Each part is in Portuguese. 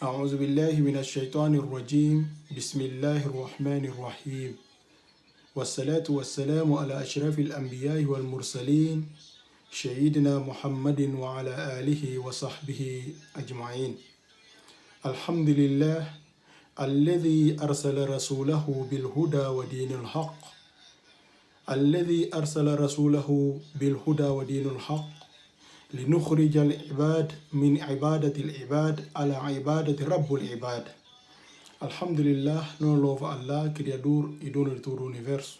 أعوذ بالله من الشيطان الرجيم بسم الله الرحمن الرحيم والصلاة والسلام على أشرف الأنبياء والمرسلين سيدنا محمد وعلى آله وصحبه أجمعين. الحمد لله الذي أرسل رسوله بالهدى ودين الحق لنخرج العباد من عبادة العباد على عبادة رب العباد. Alhamdulillah, non louva Allah, Criador e dono de todo o universo.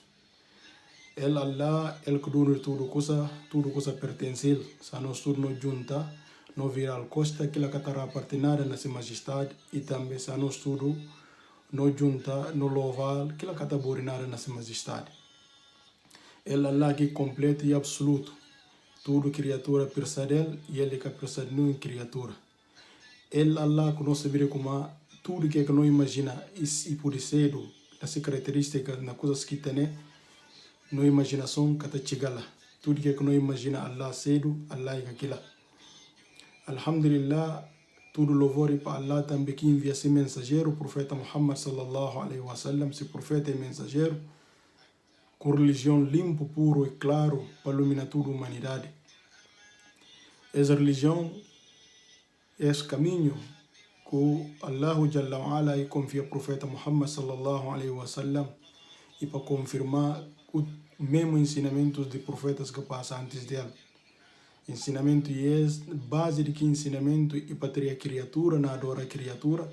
Allah, que dono de tudo coisa pertence a ele. Se nós tudo nos junta, não virá al costa que la catará partenada na sua majestade e também se nós tudo nos junta, no louva que la cataborinada na sua majestade. Allah que completo e absoluto. Tudo criatura persa dele e ele que persa de não criatura. Allah que nós sabemos como tudo que não imagina e pode ser essa característica na coisas que tem no imaginação que está chegando. Tudo que não imagina Allah cedo, Allah é aquilo. Alhamdulillah, tudo louvor para Allah também que envia esse mensageiro, o profeta Muhammad sallallahu alaihi wasallam, esse profeta e mensageiro, com religião limpo, puro e claro para iluminar toda a humanidade. Essa religião é esse caminho que Allah Jalla wa Ala e confia o profeta Muhammad sallallahu alaihi wasallam e para confirmar os mesmos ensinamentos de profetas que passam antes dele. Ensinamento é base de que ensinamento e para ter a criatura, na adora a criatura,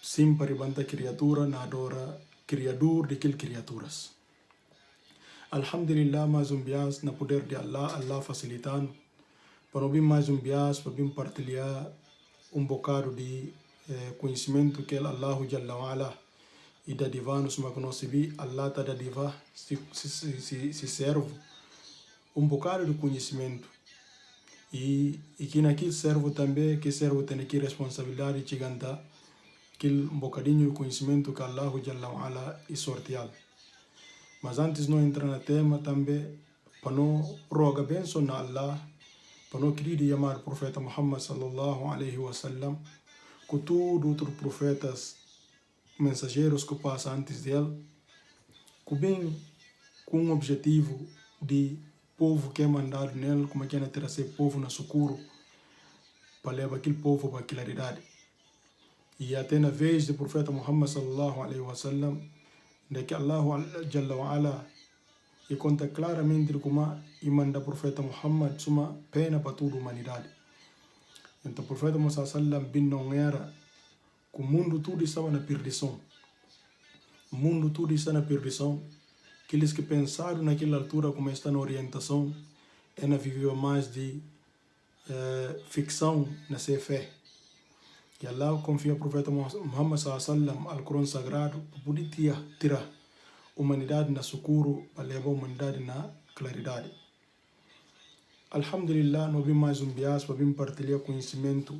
sim para levantar a criatura, na adora criador de aquelas criaturas. Alhamdulillah, mais bias na poder de Allah, Allah facilitando, para vir mais bias, para vir partilhar bocado de conhecimento que Allah Jalla wa Ala e da diva nos magnossibi, Allah tá da diva se serve bocado de conhecimento e que naquele servo também, que servo tem aqui responsabilidade de chegar aquele bocadinho de conhecimento que Allah Jalla wa Ala e sorteado. Mas antes não entrar no tema também, para não rogar bênção na Allah, para não querer chamar o profeta Muhammad sallallahu alaihi wasallam, com todos outros profetas, mensageiros que passam antes dele, com um objetivo de povo que é mandado nele, como é que é trazer povo na socorro, para levar aquele povo para a claridade. E até na vez do profeta Muhammad sallallahu alaihi wasallam, de que Allah Jalla wa Ala e conta claramente como e manda o profeta Muhammad uma pena para toda a humanidade. Então o profeta Muhammad sallallahu alaihi wasallam era que o mundo todo estava na perdição. O mundo todo está na perdição. Aqueles que pensaram naquela altura como está na orientação é na viver mais de ficção na sua fé. E Allah confia o profeta Muhammad sallallahu alaihi wasallam ao Corão Sagrado para poder tirar a humanidade na socorro, para levar a humanidade na claridade. Alhamdulillah, nós vimos mais bias para vir partilhar conhecimento,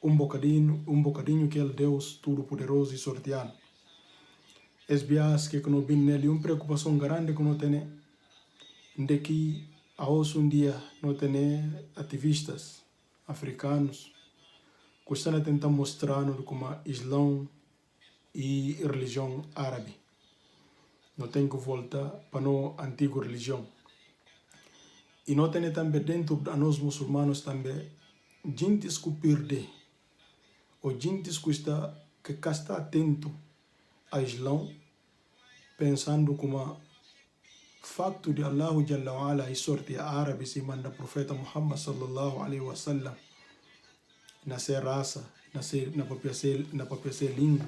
bocadinho que é Deus Todo-Poderoso e sorteado. Esse bias que nós vimos nele, uma preocupação grande que nós temos, de que a hoje dia nós temos ativistas africanos que estão a tentar mostrar como Islã e religião árabe. Não tem que voltar para a antiga religião. E nós temos também dentro de nós muçulmanos também, gente que perde, ou gente que está atento a Islã, pensando como facto de Allah Jalla wa Ala e sorte árabe se manda profeta Muhammad sallallahu alaihi wasallam na sua raça, na própria língua.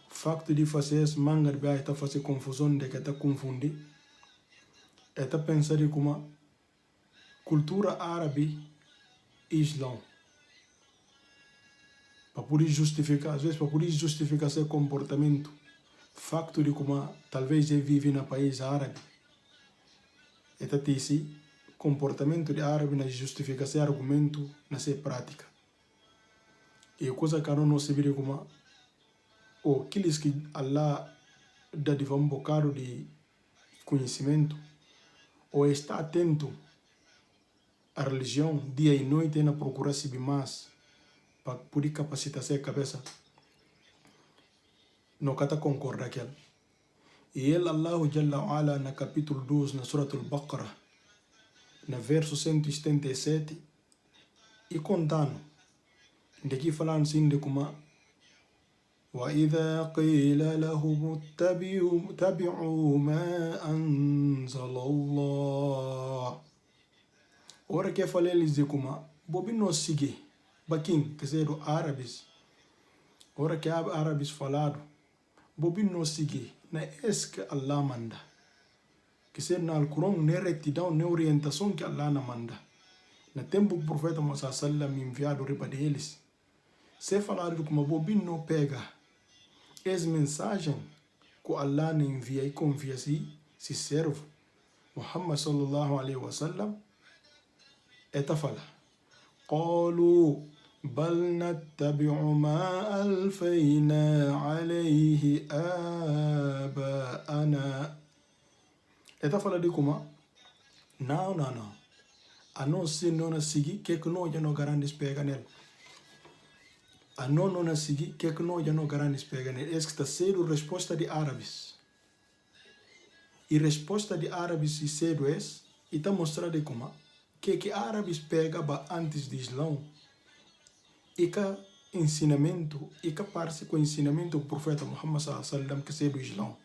Facto de fazer esse manga de baixo está fazer confusão de que está confundir. Está pensando como cultura árabe e Islã. Para poder justificar, às vezes para poder justificar seu comportamento. Facto de como talvez ele vive no país árabe. Está disse comportamento de árabe na justificar seu argumento na sua prática. E a coisa que não se vê como ou aqueles que Allah dá de bocado de conhecimento, ou está atento à religião dia e noite na procurar saber mais para poder capacitar a cabeça, não cata concorda aquele. E ele, Allah Jalla wa Ala, na capítulo 12, na Surat al-Baqarah, na verso 177, e contando, daqui falando assim de como وَإِذَا قِيلَ لَهُمُ اتَّبِعُوا مَا أَنزَلَ اللَّهُ. Ora que falei eles de como bobi não sigue, baquim, que seja árabes. Ora que árabes falado, bobi não sigue, na que Allah manda. Que seja na Alcorão, na retidão, na orientação que Allah na manda. Na tempo que o profeta Muhammad sallam enviado riba deles, se falado como bobi não pega essa mensagem que Allah não envia e confia se servo Muhammad sallallahu alaihi wasallam, eta fala قالوا بل نتبع ما ألفينا عليه آباءنا. Eta fala de como não a não se não seguir que não já não garante pega nele. A não seguir que não já não garante pega nele. Essa está sendo resposta de árabes. E resposta de árabes se cedo é e está mostrando como que árabes pegava antes de Islão e que ensinamento e que parte com o ensinamento do profeta Muhammad sallam que é do Islão.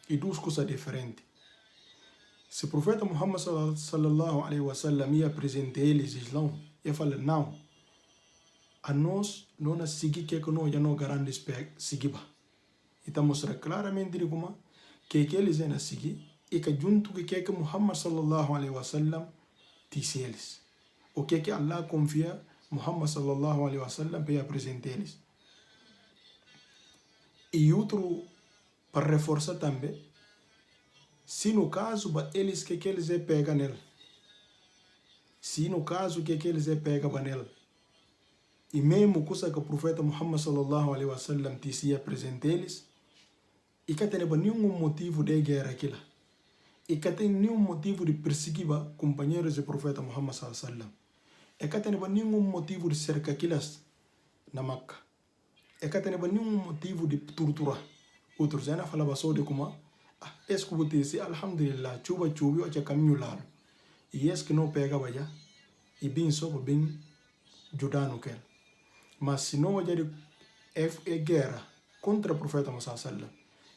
E duas coisas diferentes. Se o profeta Muhammad sallallahu alaihi wasallam ia apresentar eles Islão, ia falar não, a nós não seguir que não já não garante seguir. E está mostrando claramente como que eles iam seguir e que junto que Muhammad sallallahu alaihi wasallam disse eles. O que Allah confia Muhammad sallallahu alaihi wasallam para apresentar eles. E outro, para reforçar também, se no caso eles que eles pegam nele, se no caso que eles pegam nele, e mesmo coisa que o profeta Muhammad sallallahu alaihi wasallam disse apresentar eles, e que tem nenhum motivo de guerra aquilo. E que tem nenhum motivo de perseguir companheiros do profeta Muhammad sallallahu alaihi wasallam. E que tem nenhum motivo de cercar aquelas na Makkah. E que tem nenhum motivo de torturar. Outros ainda falavam só de como es que você diz, alhamdulillah, chuva, o que caminho lá. E es que não pega já, e bem só bem ajudar no que. Mas se não houver guerra contra o profeta Muhammad sallallahu alaihi wasallam,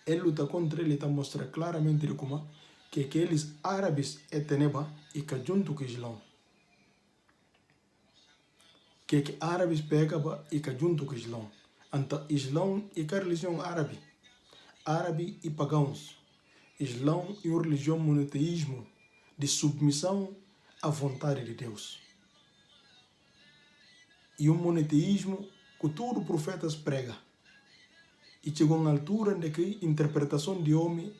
ele luta contra ele, está mostrando claramente de como que aqueles árabes teneba e que junto com o Islão. Que árabes pegava e que junto com o Islão. Então, Islão e que a religião árabe e pagãos. Islão e uma religião monoteísmo de submissão à vontade de Deus. E um monoteísmo que todos os profetas pregam. E chegou na altura de que a interpretação de homem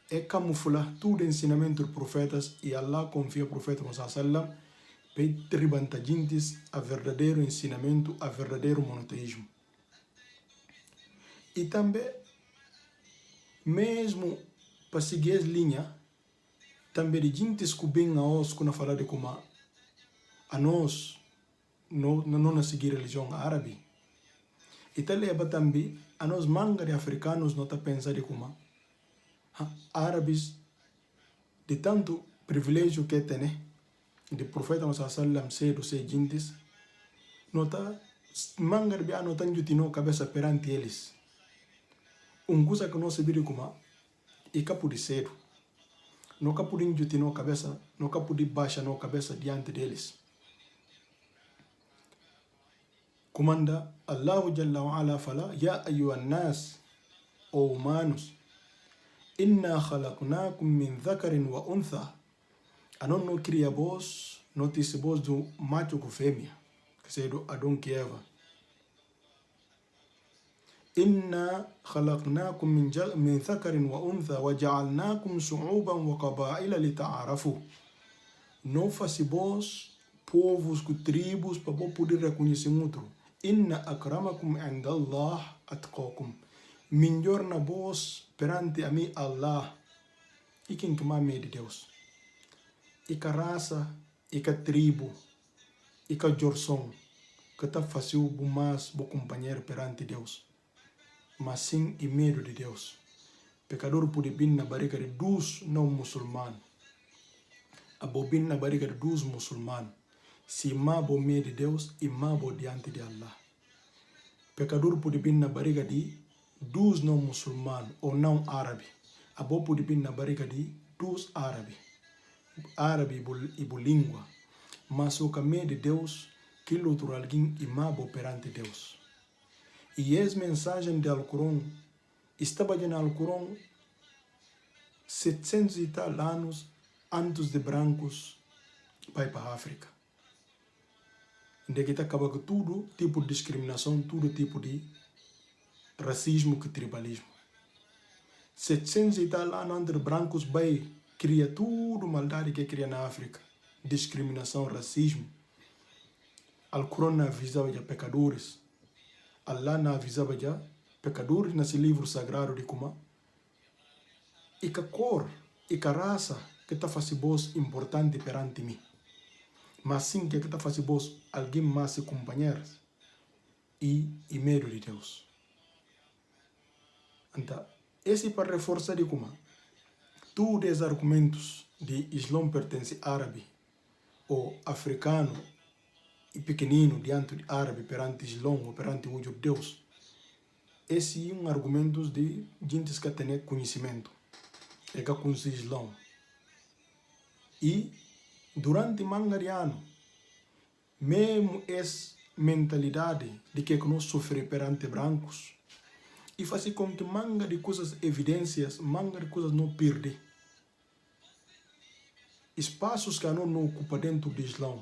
é camuflar todo o ensinamento dos profetas e Allah confia no profeta Muhammad sallam para rebentar gente a verdadeiro ensinamento, a verdadeiro monoteísmo. E também, mesmo para seguir a linha, também de gente que bem a nós, quando fala de como a nós não seguir a religião árabe. E tal leva também a nós manga de africanos não está pensando de como árabes de tanto privilégio que tem, de profeta Muhammad sallam cedo ser gentes, não está manga de não está jutino cabeça perante eles. Coisa que não se vira como e capo de cedo, não capo de jutino cabeça, não capo de baixa não cabeça diante deles. Comanda Allah Jalla wa Ala fala, Ya ayyuhan nas, o humanos, inna khalaqnakum min dhakarin wa untha. Anon no cria vos, notice vos do macho com fêmea, que seja do Adão e Eva. Inna khalaqnakum min dhakarin wa untha wa ja'alnakum shu'uban wa qabaila li ta'arafu. Não faça vos povos com tribos para poder reconhecer outro. Inna akramakum indallah atqakum. Melhor na vos perante a mim Allah. E quem que mais medo de Deus? E que raça, e que tribo, e que jorção, que está fácil mais o companheiro perante Deus, mas sim e medo de Deus. Pecador pode vir na barriga de dos não muçulmanos, a bobin na barriga de dos muçulmanos, se mabo medo de Deus e mabo diante de Allah. Pecador pode vir na barriga de dos não muçulmanos ou não árabes, a bo pode vir na barriga de dos árabes, árabe e língua, mas o caminho de Deus que outro alguém e mabo perante Deus. E essa mensagem do Alcorão estava no Alcorão 700 e tal anos antes de brancos vai para a África. Onde que acaba com todo tipo de discriminação, todo tipo de racismo e tribalismo. 700 e tal anos antes de brancos vai criar tudo maldade que cria na África. Discriminação, racismo. Alcorão não avisava de pecadores. Allah não avisava de pecadores nesse livro sagrado de como e que a cor e que a raça que está fazendo voz importante perante mim. Mas sim que está fazendo voz alguém mais se companheiros e medo de Deus. Então, esse para reforçar de como todos os argumentos de Islã pertence árabe ou africano e pequenino diante de árabe perante Islã ou perante o Deus. Esse é um argumento de gente que tem conhecimento. É que conhece Islã. E durante manga de ano, mesmo essa mentalidade de que nós sofremos perante brancos, e faz com que manga de coisas evidências, manga de coisas não perde. Espaços que não ocupa dentro do Islã,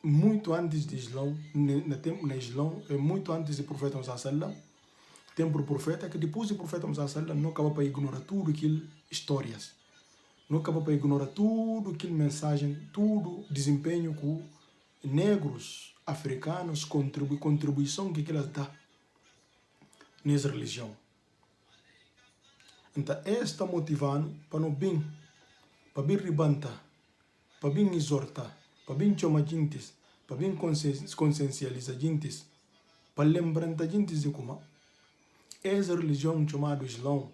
muito antes do Islã, na Islã, muito antes do profeta Muhammad, tempo do profeta, que depois do profeta Muhammad não acaba para ignorar tudo aquilo histórias, não acaba para ignorar tudo aquilo mensagem, tudo desempenho que negros africanos contribuição que elas dão nessa religião. Então, está motivando para não bem, para bem ribantar, para bem exortar, para bem chamar gente, para bem consciencializar gente, para lembrar gente de como essa religião chamada Islã,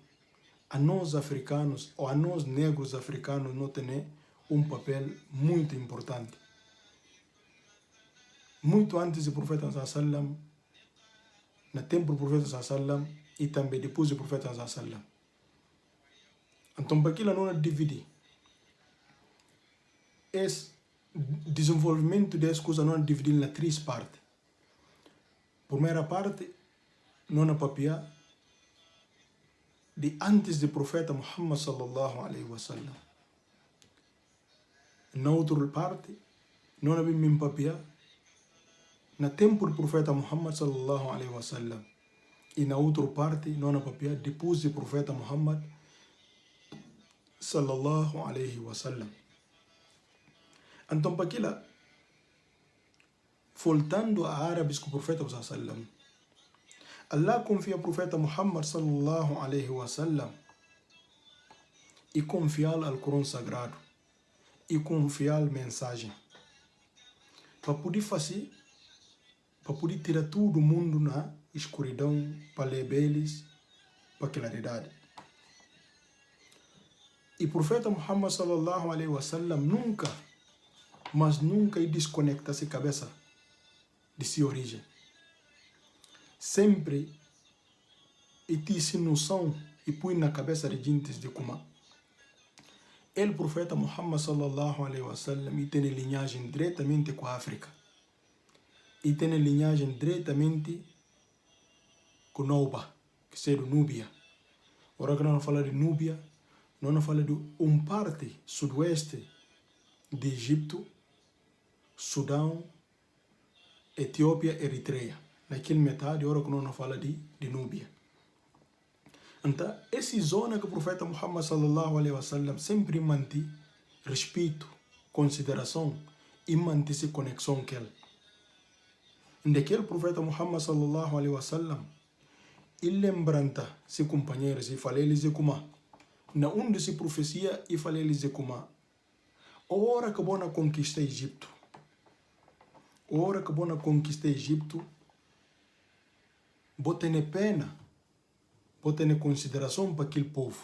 a nós africanos ou a nós negros africanos não tem papel muito importante. Muito antes do profeta sallam, no tempo do profeta sallam e também depois do profeta sallam. Então, para aquilo não divide. Esse desenvolvimento dessas coisas não é dividido em 3 partes. Primeira parte, não é papia de antes do profeta Muhammad sallallahu alaihi wasallam. Na outra parte, não é bem papia no tempo do profeta Muhammad sallallahu alaihi wasallam. E na outra parte, não é papia depois do profeta Muhammad sallallahu alaihi wasallam. Então, para aquilo, voltando a árabes com o profeta sallallahu alaihi wasallam, Allah confia o profeta Muhammad sallallahu alaihi wasallam e confia ao Alcorão sagrado e confia a mensagem para poder fazer, para poder tirar todo o mundo na escuridão, para levar eles para a claridade. E o profeta Muhammad sallallahu alaihi wasallam nunca desconecta-se cabeça de sua origem. Sempre e tem noção e põe na cabeça de gente de como o profeta Muhammad sallallahu alaihi wasallam tem linhagem diretamente com a África e tem linhagem diretamente com Nouba, que é do Núbia. Agora que nós falamos de Núbia, nós falamos de parte sudoeste de Egito, Sudão, Etiópia e Eritreia. Naquele metade, agora que nós falamos de Núbia. Então, essa zona que o profeta Muhammad sallallahu alaihi wasallam sempre mantém respeito, consideração e mantém-se conexão com ele. Naquele profeta Muhammad sallallahu alaihi wasallam, ele lembranta seus companheiros e fala eles de como, na onde se profecia e fala eles de como, a hora que vão conquistar Egito, hora que bona conquista Egito, botene pena, botene consideração para aquele povo.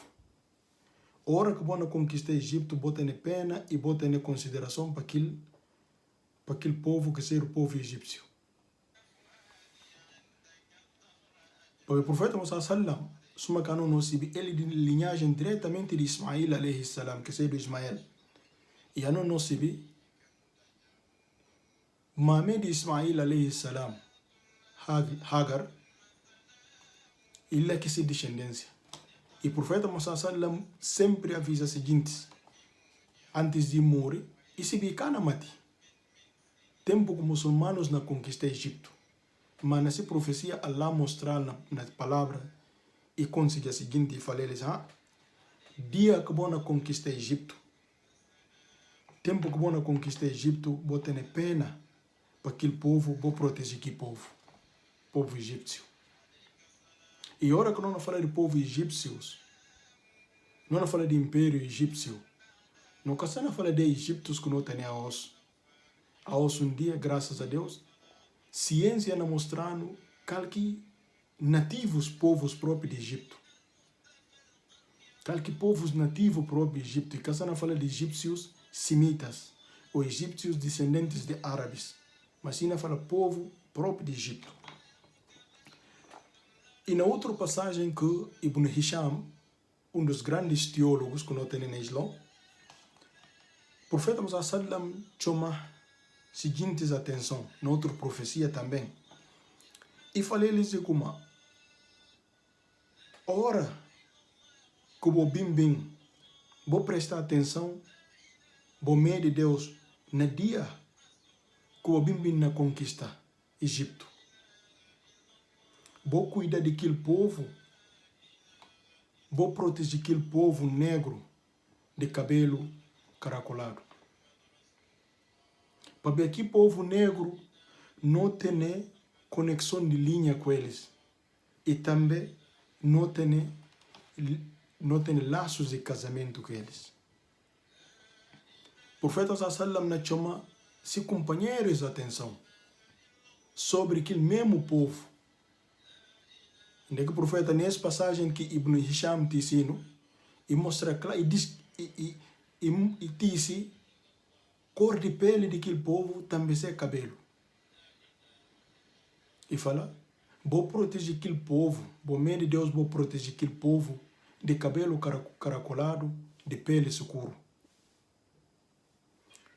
Hora que bona conquista Egito, botene pena e botene consideração para aquele povo que ser o povo egípcio. Porque o profeta Musa sallam, suma cano não se ele de linhagem diretamente de Ismael alayhi salam, que seja do Ismael. E a não se mame de Ismael alayhi salam, Hagar, ele é que se descendência. E o profeta Musa sallam sempre avisa o seguinte, antes de morrer, e se bicana mati. Tempo que muçulmanos na conquista Egito. Mas nessa profecia, Allah mostrar na palavra e conseguir a seguinte, e falei-lhes, dia que vou na conquista Egito, tempo que vou na conquista Egito, vou ter pena para aquele povo, vou proteger aquele povo egípcio. E a hora que não fala de povo egípcios, não fala de império egípcio, não fala de egípcios que não tem a osso. A osso um dia, graças a Deus, ciência não mostrando que nativos povos próprios de Egito. Que povos nativos próprios de Egito. E que não fala de egípcios semitas, ou egípcios descendentes de árabes. Mas sim fala povo próprio de Egito. E na outra passagem que Ibn Hisham, um dos grandes teólogos que nós temos na Islã, o profeta Musa sallam chama seguintes atenção, na outra profecia também. E falei-lhes como, ora que vou bem, vou prestar atenção, vou medo de Deus, no dia que vou bem na conquista Egito. Vou cuidar daquele povo, vou proteger aquele povo negro de cabelo caracolado. Para ver que povo negro não tem conexão de linha com eles. E também não tem laços de casamento com eles. O profeta sallam na chama se companheiros atenção sobre aquele mesmo povo. Onde que o profeta, nessa passagem que Ibn Hisham te ensina, e mostra claro, e disse, cor de pele daquele povo também é cabelo. E fala, vou proteger aquele povo, vou medo de Deus, vou proteger aquele povo de cabelo caracolado, de pele escuro.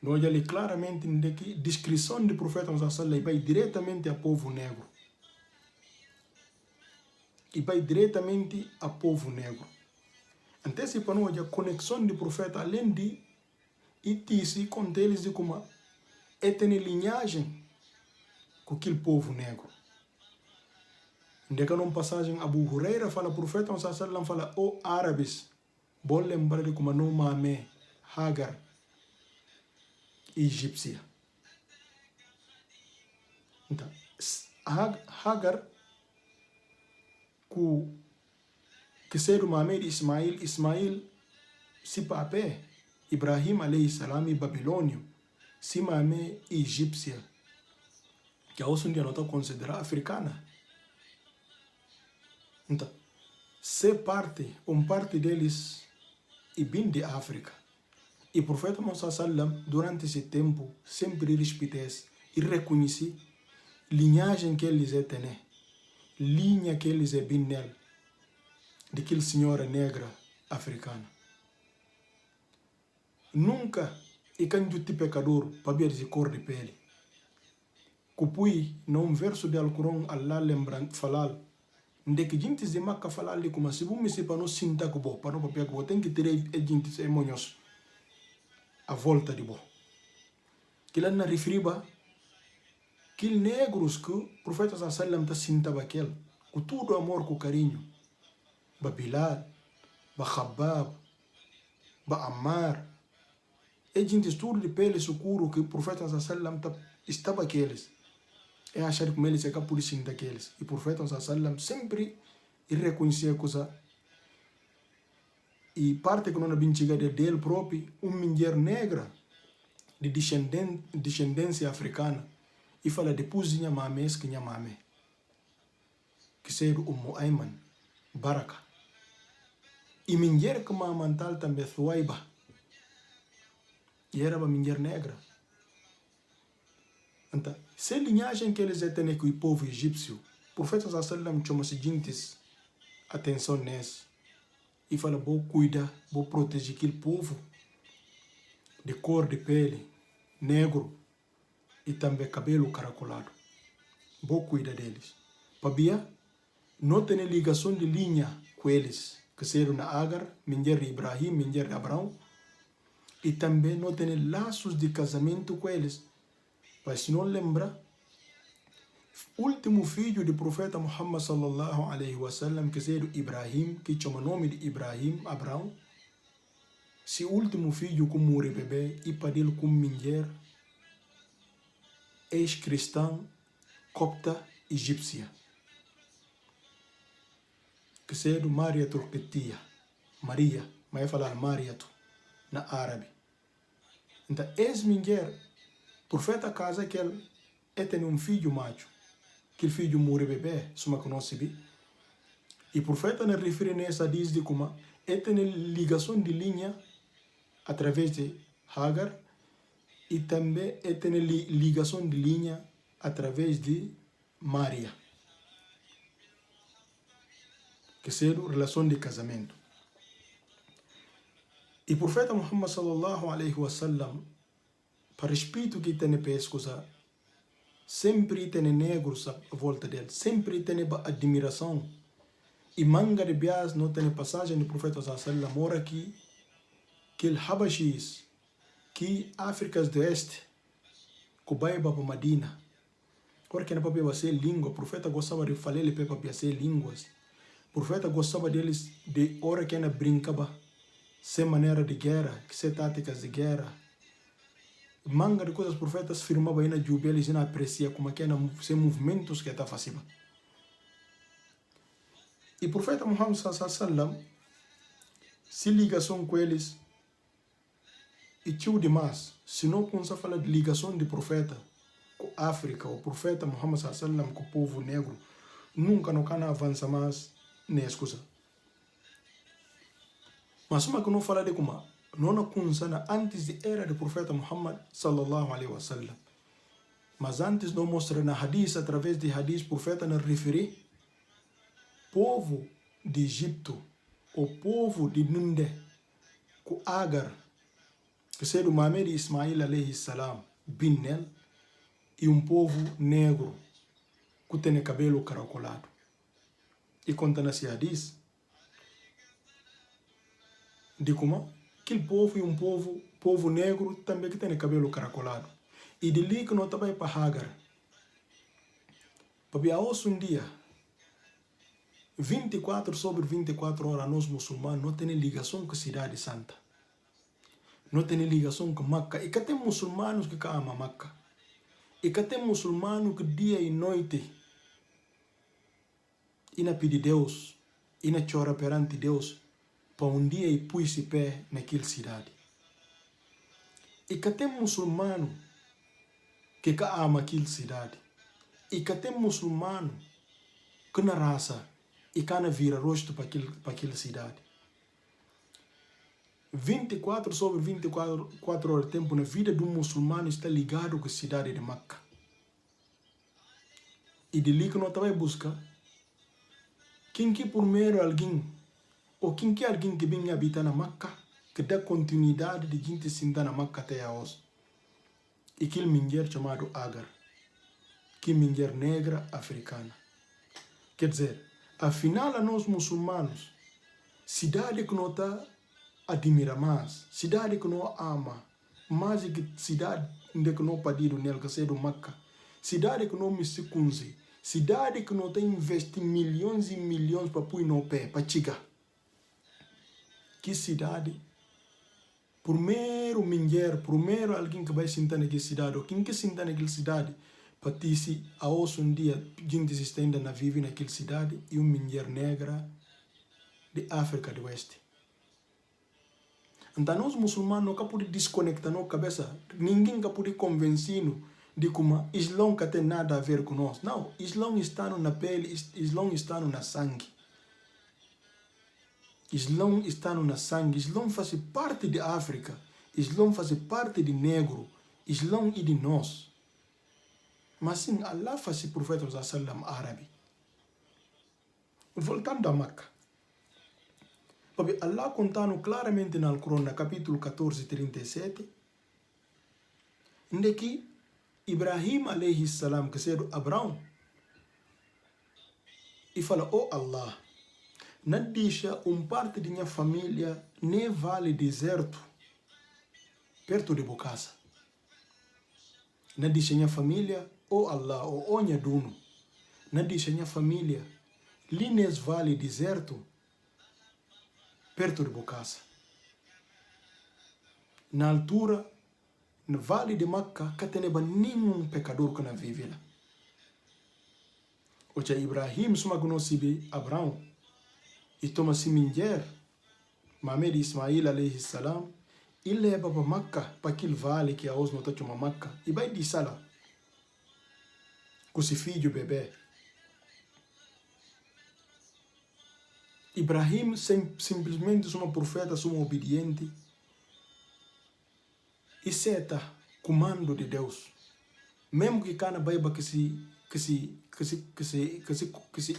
Nós ali claramente que descrição do profeta Muhammad vai diretamente ao povo negro. E vai diretamente ao povo negro. Antecipando a conexão do profeta, além de e disse com eles de como é ter linhagem com aquele povo negro. Onde numa passagem Abu Huraira fala, o profeta Muhammad fala, árabes, vou lembrar de como não mame Hagar, egípcia. Então, Hagar, que ser o mame de Ismael, se papé, Ibrahim alayhi salam, babilônio, se mame egípcia, que hoje em dia não está considerada africana. Então, parte deles e bem de África. E o profeta Muhammad sallam, durante esse tempo, sempre respeitece e reconhece linhagem que eles têm, linha que eles bem nela, daquela senhora negra africana. Nunca e canjuti pecador para ver de cor de pele. Cupui, num verso de Alcorão, Allah lembra falar, onde que gente de Maca falar ali como se você se para não sinta que bo, para não papel que bo, tem que ter gente se monhos a volta de bo. Que lá na referiba, que negros que o profeta sallam ta sinta baquel, com todo amor, com carinho, ba Bilal, ba Khabbab, ba Ammar, e gente tudo de pele escuro que o profeta sallam estava aqueles. É achar como eles é capaz de sentir aqueles. E o profeta sallam sempre reconhecia a coisa. E parte que não é bem chegada dele próprio, uma mulher negra de descendência africana. e fala depois de mame que minha mame que ser Ayman Baraka e mulher que mamantal também Thuaiba e era uma mulher negra. Então, se linhagem que eles têm com o povo egípcio, o profeta sallam chama se gente atenção nesse e fala vou cuidar, vou proteger aquele povo de cor de pele negro e também cabelo caracolado. Vou cuidar deles. Pabia não tem ligação de linha com eles, que serão na Agar, mulher de Ibrahim, mulher de Abraão, e também não tem laços de casamento com eles. Mas se não lembra, último filho do profeta Muhammad sallallahu alaihi wasallam, que será Ibrahim, que chama o nome de Ibrahim, Abraão, se último filho como morre bebê e para ele como mulher ex-cristã copta egípcia, que será Maria Turquetia, Maria, mas eu falar Maria na árabe. Então, ex-mulher, profeta casa que ele tem um filho macho, que o filho morre bebê, suma que não se vê. E profeta não refere nessa diz de como tem ligação de linha através de Hagar e também tem ligação de linha através de Maria, que seja relação de casamento. E o profeta Muhammad sallallahu alaihi wasallam, para respeito que tem pescoça, sempre tem negros à volta dele, sempre tem admiração. E manga de bias não tem passagem do profeta sallallahu alaihi wasallam, mora que o Habashis, que Áfricas do Este, que vai para Madina, agora que não para ser língua, o profeta gostava de falar ele para ser línguas. O profeta gostava deles de hora que não brincava, sem maneira de guerra, que sem táticas de guerra. Manga de coisas profetas firmava aí na Jubel e não aprecia como é que sem movimentos que está fazendo. E o profeta Muhammad sallallahu alaihi wasallam se ligação com eles e tio demais, se não começa a falar de ligação de profeta com a África, o profeta Muhammad sallallahu alaihi wasallam com o povo negro, nunca não can avança mais nessa coisa. Mas uma que não fala de como não começa antes da era do profeta Muhammad sallallahu alaihi wasallam. Mas antes não mostra na hadith, através de hadith, o profeta não refere povo de Egito, o povo de Nunde, com Agar, que seria o mame de Ismail alaihi salam, Binnel, e um povo negro, que tem cabelo caracolado. E conta nesse hadith, de como aquele povo e um povo negro também que tem cabelo caracolado. E de ali que não estava para Hagar. Para um dia, 24 sobre 24 horas, nós muçulmanos não temos ligação com a cidade santa. Não temos ligação com Meca. E que tem muçulmanos que amam Meca. E que tem muçulmanos que dia e noite e na pedir Deus, e na chora perante Deus, para um dia e pôs-se pé naquela cidade. E que tem muçulmano que ama aquela cidade. E que tem muçulmano que na raça e que na vira rosto para aquela cidade. 24 sobre 24 horas de tempo na vida do muçulmano está ligado com a cidade de Meca. E de ali que não vai buscar quem que primeiro alguém, ou quem que alguém que vem habitar na Meca, que dá continuidade de gente sentar na Meca até a hoje. E aquele mulher chamado Agar, que mulher negra africana. Quer dizer, afinal a nós muçulmanos, cidade que não está admira mais, cidade que não ama, mais que cidade que não pedido nela, que seja do Meca, cidade que não me secunze, cidade que não tem investir milhões e milhões para pôr no pé, para chegar. Que cidade? Primeiro mulher, primeiro alguém que vai sentar naquela cidade, ou quem que sentar naquela cidade, para ter se a hoje um dia gente está ainda na vive naquela cidade e uma mulher negra de África do Oeste. Então nós muçulmanos não podemos desconectar nossa cabeça, ninguém pode convencer-nos de como Islão que tem nada a ver com nós. Não, Islão está na pele, Islão está na sangue. Islão está na sangue, Islão faz parte de África, Islão faz parte de negro, Islão e de nós. Mas sim, Allah faz o profeta sallam árabe. Voltando a Meca. Porque Allah contando claramente no Alcorão, no capítulo 14, 37, onde que Ibrahim alayhi salam, que seja Abraão, e fala, oh Allah, não deixa parte de minha família nem vale deserto perto de casa. Não deixa minha família, oh Allah, oh onha duno, não deixa minha família lines vale deserto perto de casa. Na altura, no vale de Meca, que tem nenhum pecador que não vive lá. O que Ibrahim suma conhece Abraão e toma se mulher, Mamed Ismail alayhi salam, e leva para Meca, para aquele vale que a os não está chamando Meca, e vai de sala com seu filho bebê. Ibrahim simplesmente uma profeta, uma obediente, e seta comando de Deus. Mesmo que cana baiba que se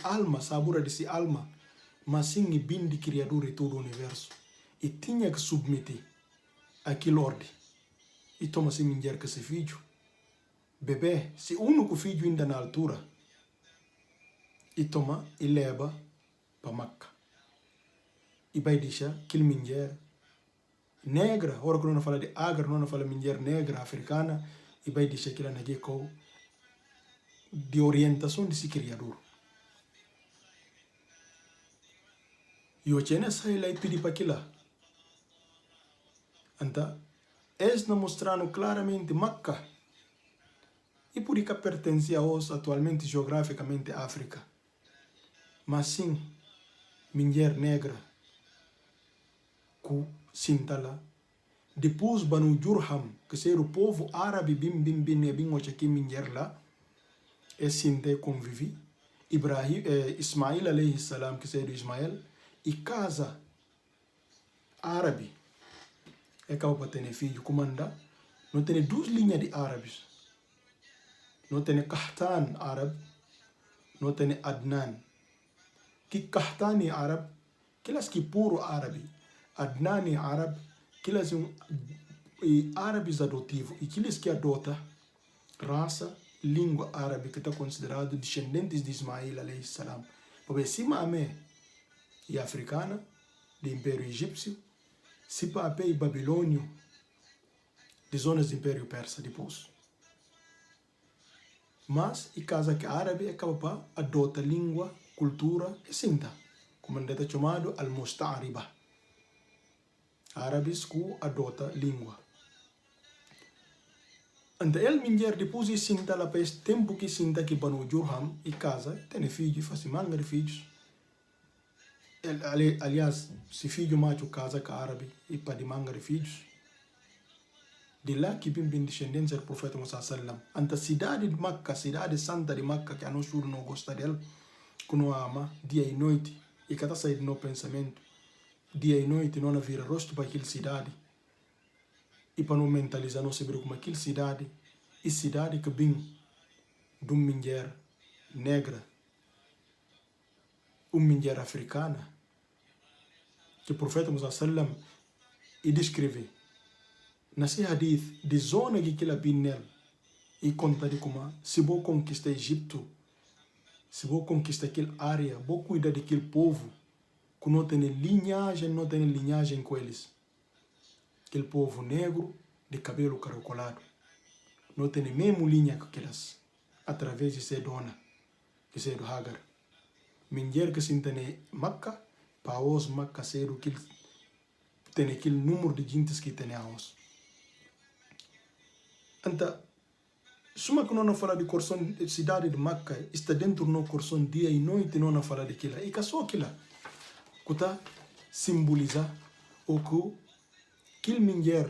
alma, sabura de si alma, mas sim bem de criador de todo o universo. E tinha que submeter aquilo ordem. E toma se mulher que se filho. Bebê, se único filho ainda na altura. E toma e leva para Meca. E vai deixar aquele mulher negra, ora que não fala de agra, não fala mulher negra, africana, e vai deixar que ela na de orientação de si criador. E o China sai lá e pede para aquilo. Então, está mostrando claramente Meca, e por isso pertence a nós atualmente geograficamente a África. Mas sim, mulher negra, que sinta lá. Depois, Banu Jurham, que seja o povo árabe, bim, aqui mulher lá, e sinta convive. Ismail alayhi salam, que seja Ismael, e casa árabe. É que para ter filho, comanda, não tem duas linhas de árabes. Não tem Kahtan árabe, não tem Adnan. Que Kahtan é árabe, que elas que puro árabe. Adnan é árabe, que elas são árabes adotivos e que eles que adotam raça, língua árabe que está considerado descendentes de Ismail alayhi salam. Porque se Maomé é africana, do Império Egípcio, se Papé é babilônio, de zonas do Império Persa depois. Mas, e casa que árabe acaba para adotar língua, cultura e cinta, como é chamado al-musta'ariba. Árabes que adota língua. Então, ele mulher depois de cinta lá para esse tempo que cinta que Banu Jurham e casa, tem filhos, faz manga de filhos. Aliás, se filho macho casa com árabe e para de manga de filhos. De lá que vem descendência do profeta Musa sallam. Anta cidade de Meca, cidade santa de Meca, que a nós não gosta dela, que não ama dia e noite, e que está saindo no pensamento, dia e noite não vira rosto para aquela cidade, e para não mentalizar, não saber como aquela cidade, e cidade que vem de uma mulher negra, uma mulher africana, que o profeta Musa sallam e descreve. Nesse hadith, de zona que ela vem nela, e conta de como, se vou conquistar Egito, se vou conquistar aquela área, vou cuidar daquele povo, que não tem linhagem com eles. Aquele povo negro, de cabelo caracolado, não tem a mesma linha que aquelas, através de ser dona, de ser do Hagar. Mulher que se entende Meca, para os Meca ser o que tem aquele número de gente que tem a os. Então, suma que não fala de corção de cidade de Meca, está dentro do corção dia e noite não fala de aquilo. E que só aquilo que está simboliza o que aquele mulher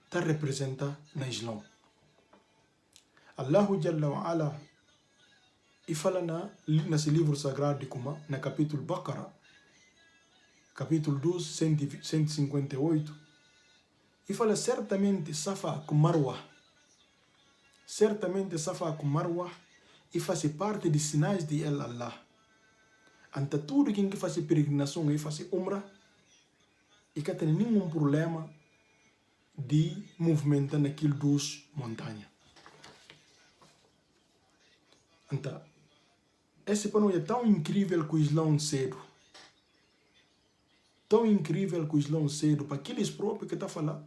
está representa na Islã. Allahu Jalla wa Ala e fala nesse livro sagrado de Kuma, na capítulo Baqarah, capítulo 12, 158, e fala certamente Safa com Marwa. Certamente Safa com Marwa e faz parte de sinais de Allah. Anta tudo quem faz peregrinação e faz umrah, e que tem nenhum problema de movimentar naquilo dos montanhas. Então, esse pano é tão incrível que o Islã cedo. Tão incrível que o Islã cedo, para aqueles próprios que está falando,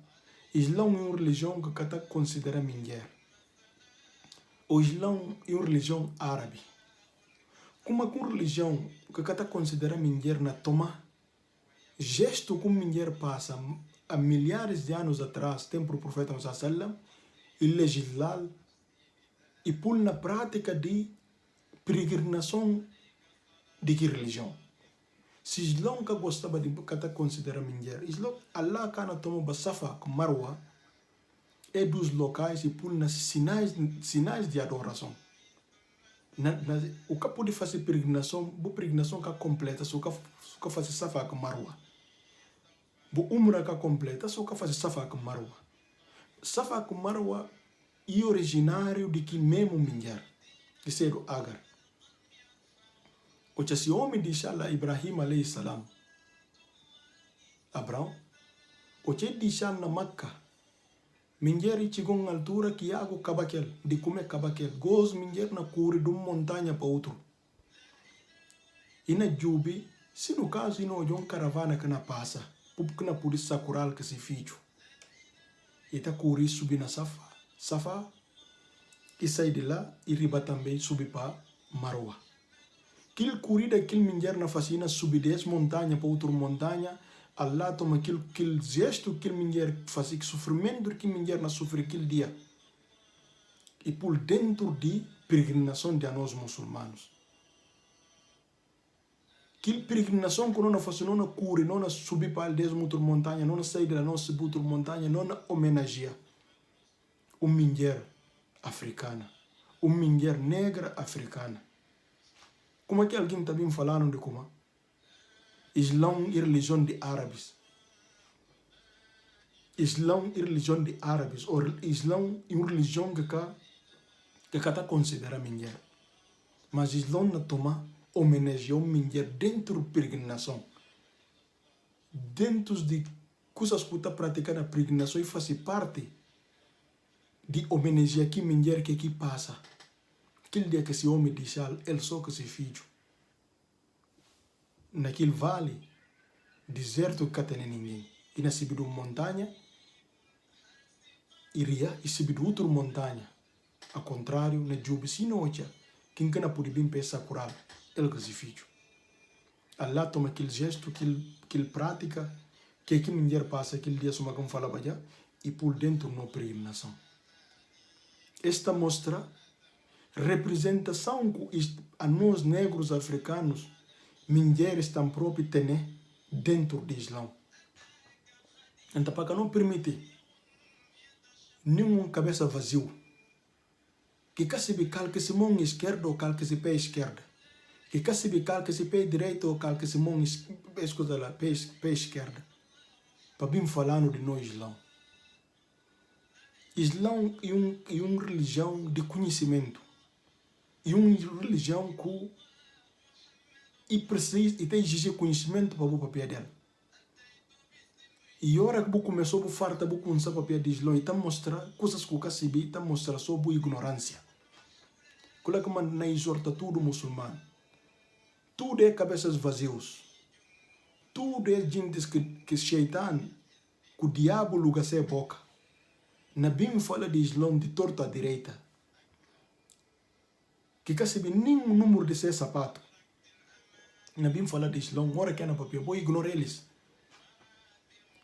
Islã é uma religião que está considerada mulher. O Islã é uma religião árabe. Como uma religião que está considerada mulher na toma, gesto que uma mulher passa há milhares de anos atrás, tempo do profeta Muhammad sallam, e legislar e pôr na prática de peregrinação de que religião. Se Islã que gostava de estar considerada mulher, Islã, Allah kana toma Safa com Marwa, é dos locais e pôr nas sinais de adoração. O que pode fazer peregrinação que é completa, só que faz Safa com Marwa. O umrah que completa, só que faz Safa com Marwa. Safa com Marwa é originário de que mesmo mulher, de ser o Agar. O esse homem de Inshallah Ibrahim alayhi salam, Abraão, o que de Inshallah na Makkah, mulher chegou a altura que água cabaquel, de comer cabaquel, goz mulher na cura de uma montanha para outro. E na Jubi, se no caso não há uma caravana que não passa, porque não pode sacurar que se fijo. E tá curi subir na Safa, e sai de lá e riba também subir para Marwa. Aquele corrida, aquele mulher na fascina subir dessa montanha para outra montanha, Allah toma aquele gesto que aquele mulher faz, que sofrimento que mulher na sofre aquele dia. E por dentro de peregrinação de nós muçulmanos. Aquela peregrinação que nós fazemos, não cura, não subir para a outra montanha, não sair da nossa outra montanha, não homenageia uma mulher africana, uma mulher negra africana. Como é que alguém está bem falando de como? Islã é religião de árabes. Islã é religião de árabes. Ou Islã é uma religião que está considerada mulher. Mas Islã não toma homenageia uma mulher dentro da peregrinação. Dentro de coisas que está praticando a peregrinação e faz parte de homenagear que mulher que aqui passa. Aquele dia que esse homem diz, ele só que se filho. Naquele vale, deserto que não tem ninguém. E na subiu uma montanha, iria e subiu outra montanha. Ao contrário, na Jubi, se não olha, quem não pode bem pensar curar, ele que se filho. Allah toma aquele gesto, aquele prática, que aqui mulher passa aquele dia, só como fala já, e por dentro não peregrinação. Esta mostra representação a nós negros africanos, mulheres tão próprias têm dentro do Islã. Então, para que não permite nenhuma cabeça vazio, que se calque se mão esquerda ou calque se pé esquerda, que se calque se pé direito ou calque se mão pé esquerda, para bem falando de nós Islã. Islã é uma religião de conhecimento. É uma religião que precisa e tem exigir conhecimento para o papel dela. E a hora que você começou a farta, você começou a papel de Islã e está mostrando coisas que você sabe, está mostrando sobre ignorância. Qual é que na exorta tudo muçulmano? Tudo é cabeças vazios. Tudo é gente que Shaitan, que o diabo luga se boca. Na Bíblia fala de Islã de torta à direita. Que sabe nenhum número de ser sapato. Na Bíblia fala de Islã, hora que é na papel, vou ignorar eles.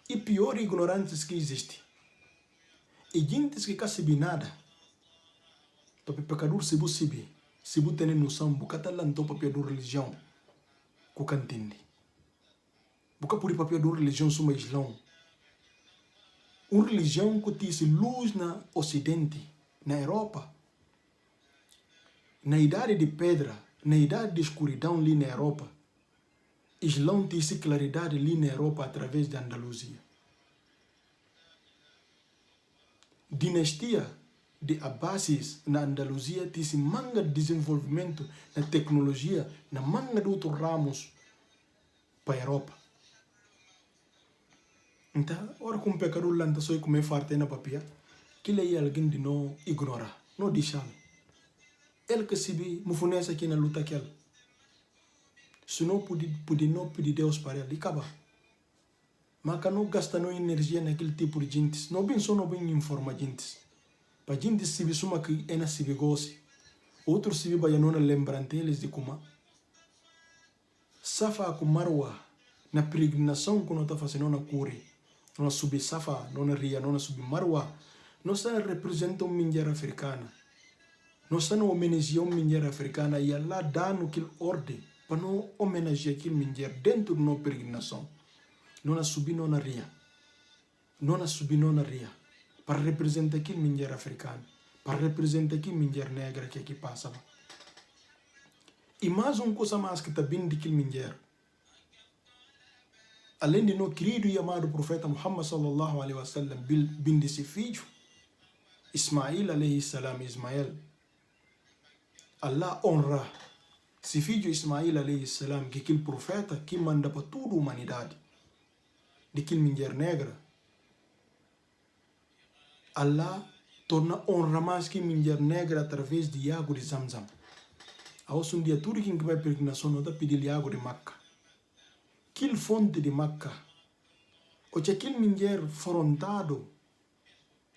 E pior ignorantes que existe. E gente que não sabe nada. Para pecador se você sabe, se você tem noção, você está lá no papel da religião. Você entende. Você pode papel da religião sobre Islã. Uma religião que tem luz no Ocidente, na Europa. na idade de pedra, na idade de escuridão ali na Europa, Islão disse claridade ali na Europa através da Andaluzia. Dinastia de Abbasis na Andaluzia disse manga de desenvolvimento na tecnologia, na manga de outros ramos para a Europa. Então, ora com pecador lanta só comer farta na papia, que lhe alguém de não ignorar, não deixar. Ele que se vi, mufunesa aqui na luta aquela. Se não pude não pedir Deus para ele, acaba. Mas que não gasta não energia naquele tipo de gente, não bem só não bem informa gente. Para gente se vi suma que é na se vi goze, outros se vi vai não lembrante eles de como. Safa com marwa na peregrinação que não está fazendo na cure, não subir safa, não ria, não subir marwa, não está representando minha africana. Nós estamos homenageando a mulher africana e Allah dá no que ordem para não homenagear aquele mulher dentro da nossa peregrinação. Não subir, não ria. Não subir, não ria. Para representar aquele mulher africana. Para representar aquele mulher negra que aqui passa. E mais uma coisa mais que está vindo daquele mulher. Além de nosso querido e amado profeta Muhammad sallallahu alaihi wasallam, vindo desse filho, Ismail alaihi salam, Ismael. Allah honra se filho Ismail alayhi salam, que aquele profeta que manda para toda a humanidade, de aquele mulher negra. Allah torna honra mais que mulher negra através de água de Zamzam. Aos um dia tudo quem vai peregrinação não está pedindo água de Maca. Aquele fonte de Maca, ou se aquele mulher frontado,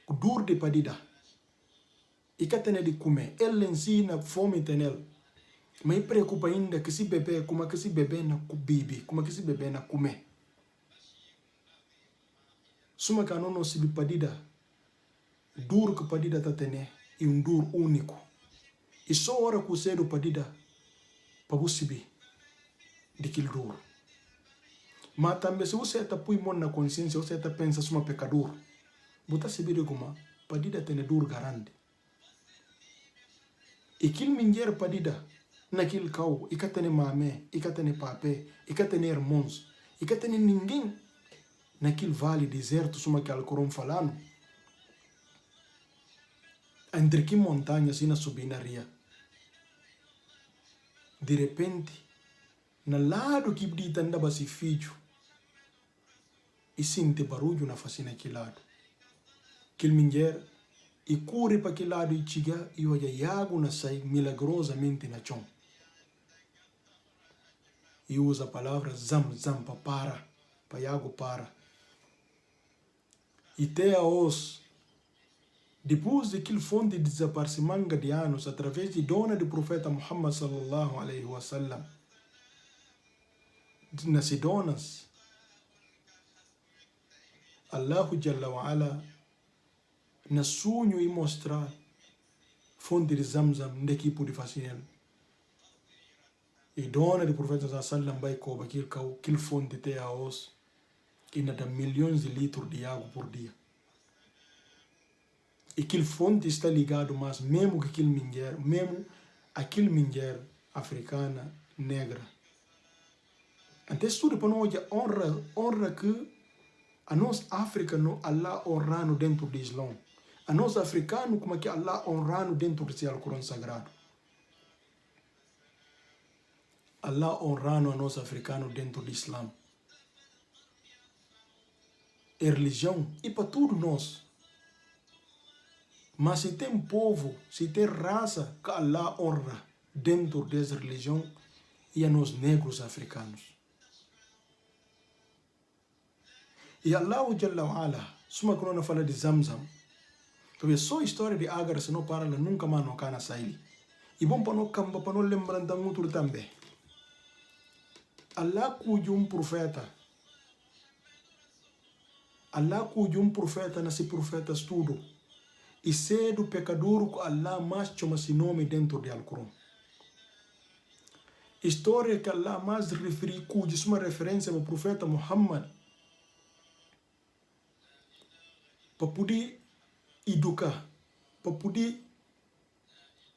duro de padida, e que tem de comer, ele ensina fome tem ele. Mas preocupa ainda que se bebê, como que se bebê na bibi, como que se bebê na comer. Suma que não se padida, duro que padida tá tendo, e duro único. E só hora que você do padida, para você subir, de aquele duro. Mas também se você está põe mão na consciência, você está pensando suma pecador, você se vê como padida tem duro garante. E aquele mulher padida, naquele cau, e que tem mamé, e que tem papé, e que tem irmãos, e que tem ninguém naquele vale deserto, suma que Alcorão falando, entre que montanhas e na subir na ria. De repente, na lado que brita andava se filho, e sente barulho na face naquele lado. Aquele mulher, e corre para aquele lado e chega e olha Iago na sai milagrosamente na chão. E usa a palavra Zamzam para Iago para. E até a os, depois daquele fonte de desaparecimento de anos, através de dona do profeta Muhammad sallallahu alaihi wasallam, nas donas, Allahu Jalla wa Ala, na sonho e mostrar fonte de Zamzam de que pode fazer. E dona do profeta sallam vai cobrar aquele fonte até a os que ainda dá milhões de litros de água por dia. E aquele fonte está ligado mais mesmo que aquele mulher africana negra. Então tudo para nós honra que a nossa África no Allah honrando dentro do Islã. A nós africanos como que Allah honrando dentro do seu Alcorão Sagrado. Allah honrando a nós africanos dentro do Islã. É religião e para tudo nós. Mas se tem povo, se tem raça que Allah honra dentro dessa religião, e a nós negros africanos. E Allah Jalla wa Ala, suma que não fala de Zamzam, porque só a história de Agar se não para, nunca mais não cana sair. E bom para não lembrar de outro também. Allah cujo profeta. Allah cujo profeta nesse profeta estudo. E cedo pecador que Allah mais chama esse nome dentro do Alcorão. História que Allah mais refere, cujo uma referência ao profeta Muhammad. Para poder educar, para poder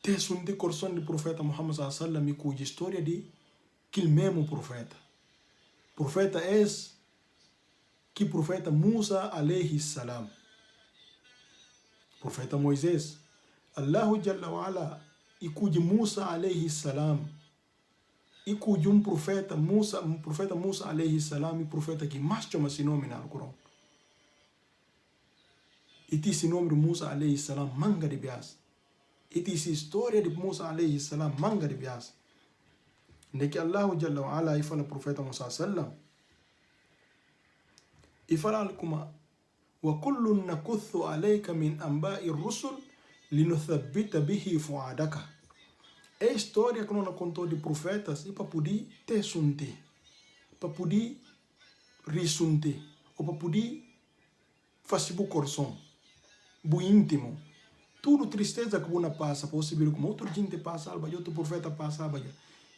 Tessun de corson de profeta Muhammad sallallahu e cuja história de aquele mesmo profeta. Profeta é que profeta Musa alayhi salam. Profeta Moisés. Allahu Jalla wa Ala e cuja Musa alayhi salam. E cuja profeta Musa alayhi salam e profeta que mais chama esse nome no Alcorão. E esse nome de Musa alayhi salam manga de bias. E essa história de Musa alayhi salam manga de bias. De que Allahu Jalla wa Ala e fala profeta Musa sallam. E fala como wa kullun nakuthu alayka min anba'i rusul linuthabbita bihi fuadaka. É a história que nós contou de profetas e para poder ter sunte, para poder risunte, ou para poder fazer o coração, o íntimo. Tudo tristeza que uma passa, possível como outro gente passa, outro profeta passa,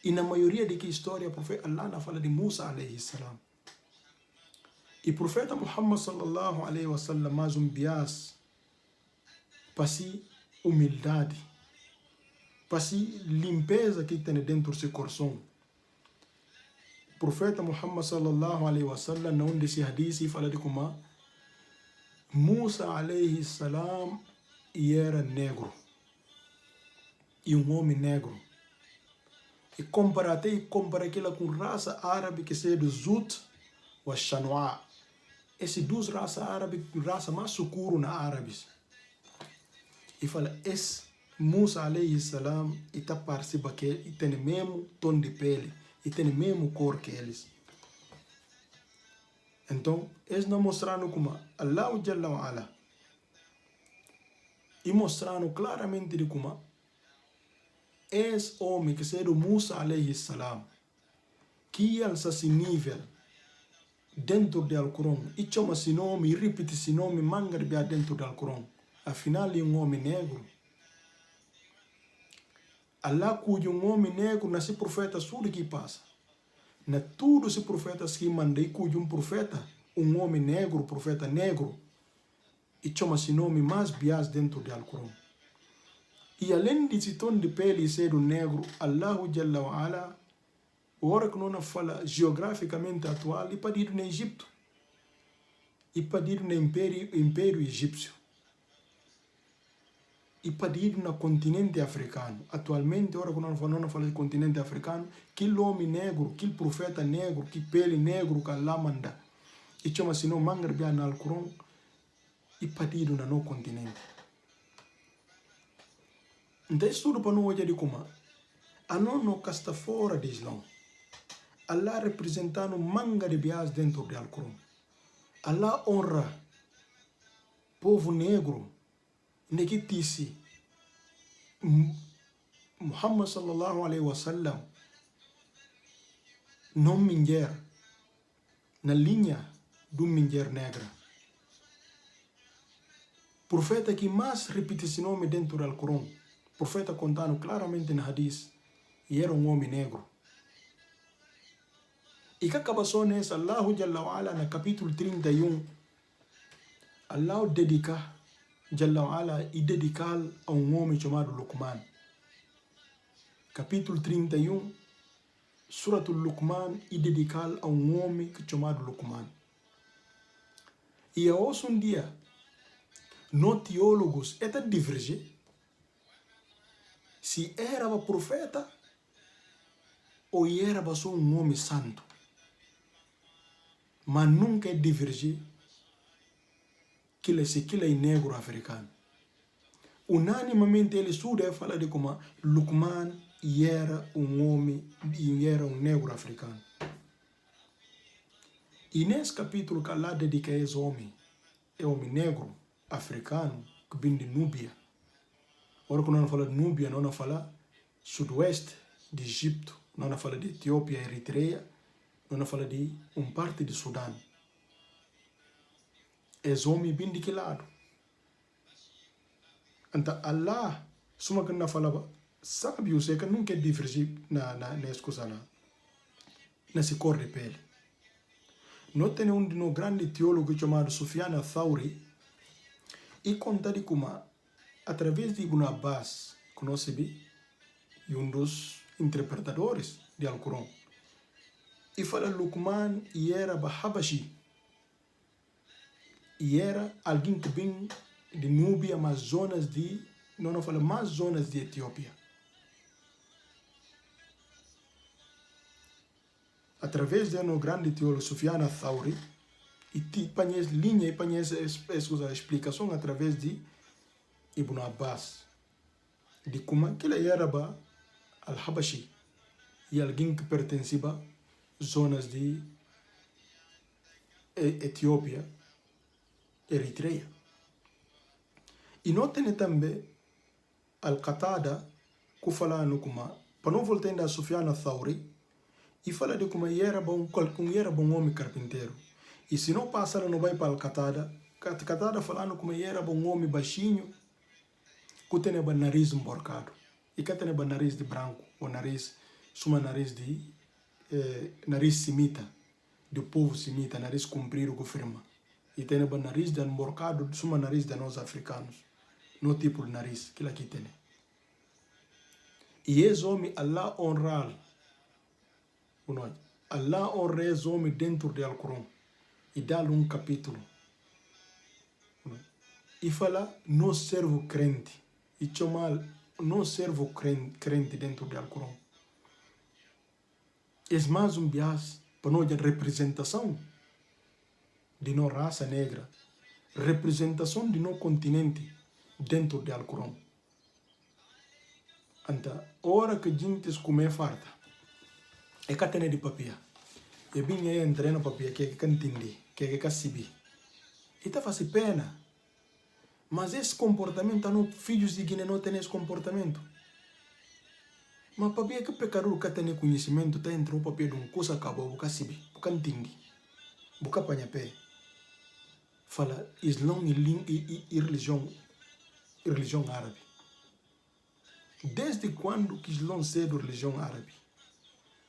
e na maioria de que história, Allah na fala de Musa alayhi salam. E profeta Muhammad sallallahu alaihi wasallam mais bias, para si humildade, para si limpeza que tem dentro do seu coração. Profeta Muhammad sallallahu alaihi wasallam não desse hadith e fala de como Musa alayhi salam era negro e homem negro. E compara aquilo com raça árabe que se é do Zut ou Shanwa. Essas duas raças árabes, raça mais escura na árabes. E fala, esse Musa alayhi salam está participa que e tem o mesmo tom de pele, e tem o mesmo cor que eles. Então, eles não mostrando como Allah Jalla wa Ala e mostrando claramente de como esse homem que se é do Musa alayhi salam, que alça esse nível dentro do Alcorão, e chama esse nome, e repete esse nome, manga de dentro do Alcorão. Afinal, é um homem negro. Allah cuja um homem negro, nasce profeta, tudo que passa. Na tudo se profetas que mandei, cuja profeta, um homem negro, profeta negro, e chama esse nome mais bias dentro do Alcorão. E além desse tom de pele ser do negro, Allahu Jalla wa Ala, o hora que nós fala geograficamente atual, e para ir no Egito, e para ir no Império Egípcio, e para ir no continente africano. Atualmente, hora que nós falamos de continente africano, aquele homem negro, aquele profeta negro, que pele negro que Allah manda, e chama-se não mangar bia no Alcorão, e para ir no nosso continente. Então, isso tudo para nós hoje de como a não está fora do Islã. Allah representando manga de bias dentro do Alcorão. Allah honra povo negro, negitisse Muhammad sallallahu alaihi wasallam não mulher na linha do mulher negra. Profeta que mais repete esse nome dentro do Alcorão. Profeta contando claramente no hadith, e era um homem negro. E que acabou nessa, Allahu Jalla wa Ala, no capítulo 31, Allah dedica, Jalla wa Ala, e dedicar a um homem chamado Luqman. Capítulo 31, Suratul Luqman, e dedicar a um homem chamado Luqman. E hoje um dia, nós teólogos, é divergir se era um profeta ou era só um homem santo. Mas nunca divergir que ele é negro africano. Unanimamente ele estuda e fala de como Luqman era um homem e era um negro africano. E nesse capítulo que Allah dedica a esse homem, é homem negro africano que vem de Núbia. Ora, quando nós falamos de Núbia, nós falamos sudoeste de Egito, nós falamos de Etiópia e Eritreia, nós falamos de parte de Sudão. Esse homem vem de que lado? Então, Allah, suma que nós falamos, sabe o que nunca divergir nessa coisa lá, nessa cor de pele. Nós temos um grande teólogo chamado Sufyan al-Thawri, e conta de como através de Ibn Abbas, conhece e dos interpretadores de Alcorão. E fala Luqman e era Habashi. E era alguém que vem de Núbia, mas zonas de, não fala, mais zonas de Etiópia. Através de um grande teólogo, Sufyan al-Thawri, e panhas linha e panhas explicação através de Ibn Abbas, de como ele era al-Habashi, e alguém que pertencia a zonas de Etiópia, Eritreia. E não tem também Al-Qatada, que fala no como, para não voltar ainda a Sufyan al-Thawri, e fala de como era bom homem carpinteiro. E se não passa, não vai para Al-Qatada. Al-Qatada falando como era bom homem baixinho, que tem o nariz emborcado. E que tem o nariz de branco, ou nariz de nariz semita, do povo semita, nariz comprido que firma. E tem o nariz de emborcado, suma nariz de nós africanos. No tipo de nariz, que aqui tem. E esse homem, Allah honrar. Allah honra esse homem dentro do Alcorão. E dá-lhe capítulo. E fala, não servo crente. E chama, não servo crente dentro do Alcorão. É mais bias para nós a representação de nossa raça negra. Representação de nosso continente dentro do Alcorão. Então, hora que a gente come farta, é que tem de papel. E bem aí entrar no papel que é que entende, que é que sabe. E tá fazendo pena. Mas esse comportamento, não filhos de Guiné não tem esse comportamento. Mas papel que pecador que tem conhecimento, tá entrando no papel de um coisa acabou, porque sabe, porque entende, porque apanha pé. Fala Islã e religião árabe. Desde quando que Islã é da religião árabe?